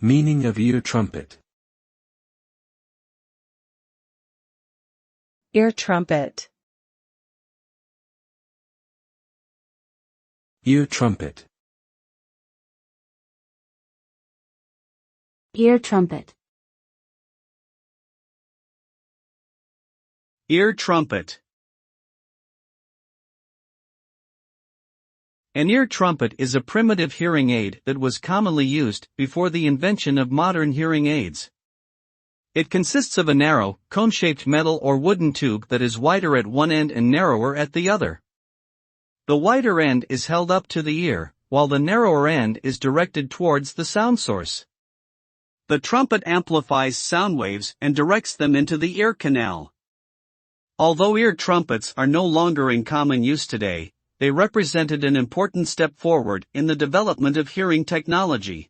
Meaning of ear trumpet. Ear trumpet. Ear trumpet. Ear trumpet. Ear trumpet. An ear trumpet is a primitive hearing aid that was commonly used before the invention of modern hearing aids. It consists of a narrow, cone-shaped metal or wooden tube that is wider at one end and narrower at the other. The wider end is held up to the ear, while the narrower end is directed towards the sound source. The trumpet amplifies sound waves and directs them into the ear canal. Although ear trumpets are no longer in common use today, they represented an important step forward in the development of hearing technology.